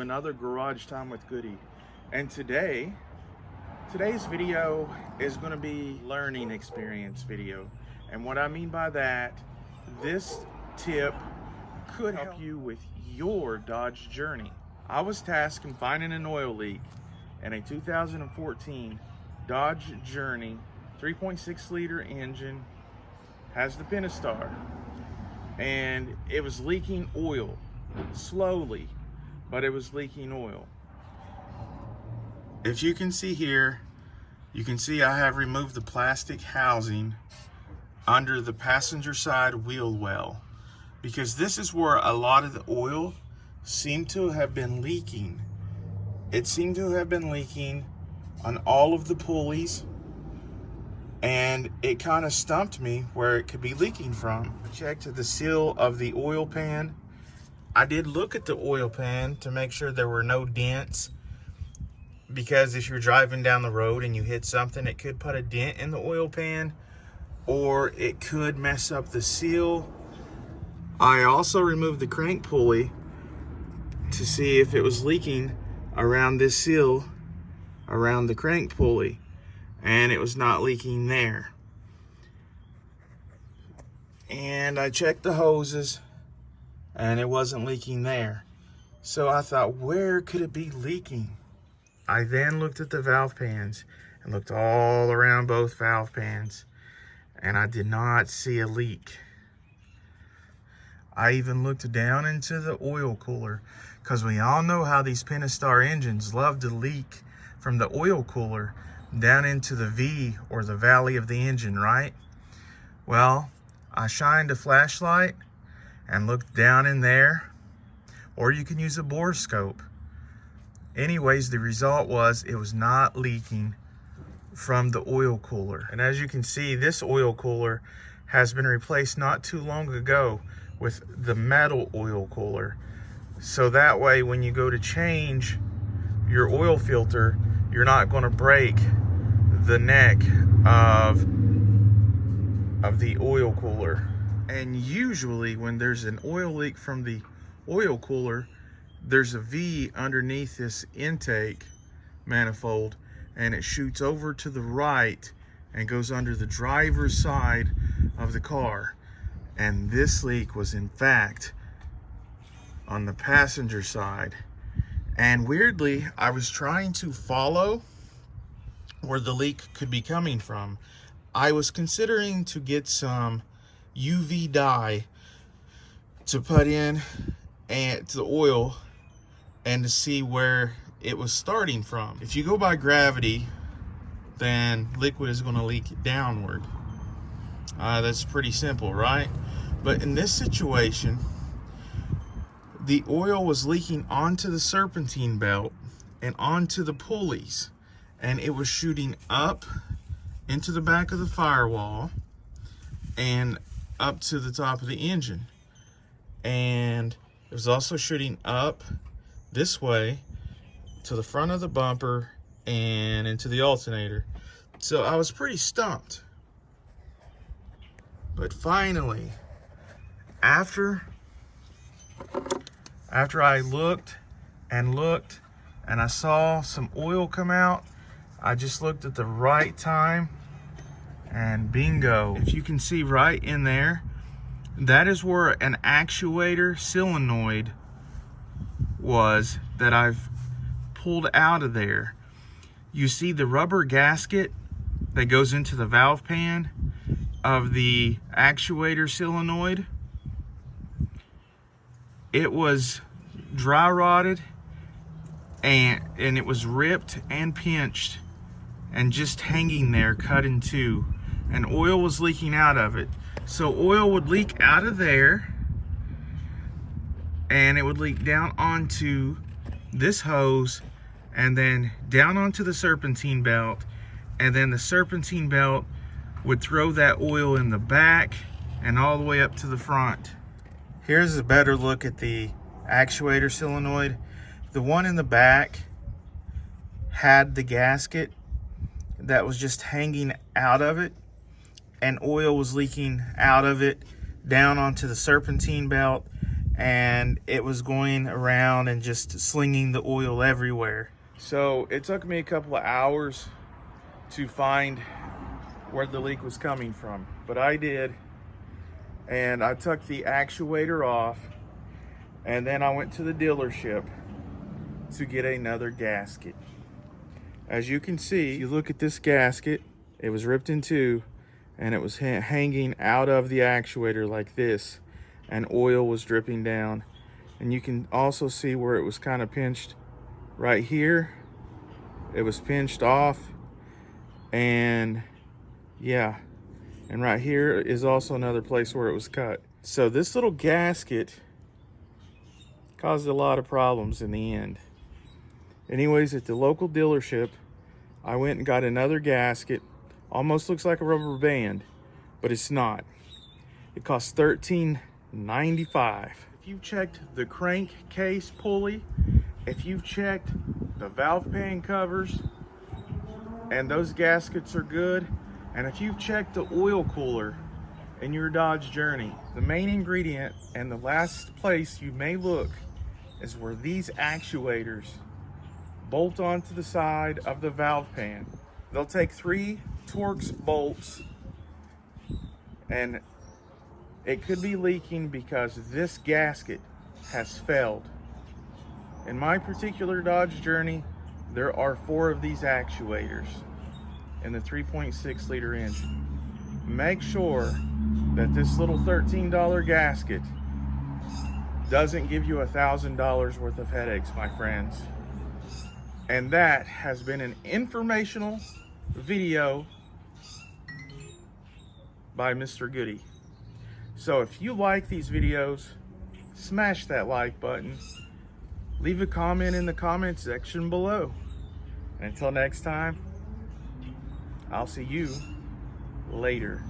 another Garage Time with Goody. And today's video is going to be learning experience video. And what I mean by that, this tip could help you with your Dodge journey. I was tasked in finding an oil leak in a 2014 Dodge Journey 3.6 liter engine, has the Pentaster, and it was leaking oil slowly, but it was leaking oil. If you can see here, you can see I have removed the plastic housing under the passenger side wheel well, because this is where a lot of the oil seemed to have been leaking. It seemed to have been leaking on all of the pulleys, and it kind of stumped me where it could be leaking from. I checked the seal of the oil pan. I did look at the oil pan to make sure there were no dents, because if you're driving down the road and you hit something, it could put a dent in the oil pan, or it could mess up the seal. I also removed the crank pulley to see if it was leaking around this seal, around the crank pulley, and it was not leaking there. And I checked the hoses, and it wasn't leaking there. So I thought, where could it be leaking? I then looked at the valve pans and looked all around both valve pans, and I did not see a leak. I even looked down into the oil cooler, because we all know how these Pentaster engines love to leak from the oil cooler down into the V, or the valley of the engine, right? Well, I shined a flashlight and looked down in there, or you can use a bore scope. Anyways, the result was it was not leaking from the oil cooler. And as you can see, this oil cooler has been replaced not too long ago with the metal oil cooler. So that way, when you go to change your oil filter, you're not going to break the neck of the oil cooler. And usually when there's an oil leak from the oil cooler, there's a V underneath this intake manifold, and it shoots over to the right and goes under the driver's side of the car. And this leak was in fact on the passenger side. And weirdly, I was trying to follow where the leak could be coming from. I was considering to get some UV dye to put in and to the oil, and to see where it was starting from. If you go by gravity, then liquid is going to leak downward. That's pretty simple, right? But in this situation, the oil was leaking onto the serpentine belt and onto the pulleys, and it was shooting up into the back of the firewall and up to the top of the engine. And it was also shooting up this way to the front of the bumper and into the alternator. So I was pretty stumped. But finally, after I looked and I saw some oil come out, I just looked at the right time, and bingo. If you can see right in there, that is where an actuator solenoid was that I've pulled out of there. You see the rubber gasket that goes into the valve pan of the actuator solenoid? It was dry rotted, and it was ripped and pinched and just hanging there, cut in two, and oil was leaking out of it. So oil would leak out of there, and it would leak down onto this hose, and then down onto the serpentine belt, and then the serpentine belt would throw that oil in the back and all the way up to the front. Here's a better look at the actuator solenoid. The one in the back had the gasket that was just hanging out of it, and oil was leaking out of it down onto the serpentine belt and it was going around and just slinging the oil everywhere. So it took me a couple of hours to find where the leak was coming from, but I did, and I took the actuator off, and then I went to the dealership to get another gasket. As you can see, if you look at this gasket, it was ripped in two, and it was hanging out of the actuator like this, and oil was dripping down. And you can also see where it was kind of pinched right here. It was pinched off, and yeah, and right here is also another place where it was cut. So this little gasket caused a lot of problems in the end. Anyways, at the local dealership, I went and got another gasket. Almost looks like a rubber band, but it's not. It costs $13.95. If you've checked the crankcase pulley, if you've checked the valve pan covers, and those gaskets are good, and if you've checked the oil cooler in your Dodge Journey, the main ingredient and the last place you may look is where these actuators bolt onto the side of the valve pan. They'll take 3 Torx bolts, and it could be leaking because this gasket has failed. In my particular Dodge Journey, there are 4 of these actuators in the 3.6 liter engine. Make sure that this little $13 gasket doesn't give you $1,000 worth of headaches, my friends. And that has been an informational video by Mr. Goody. So if you like these videos, smash that like button. Leave a comment in the comment section below. And until next time, I'll see you later.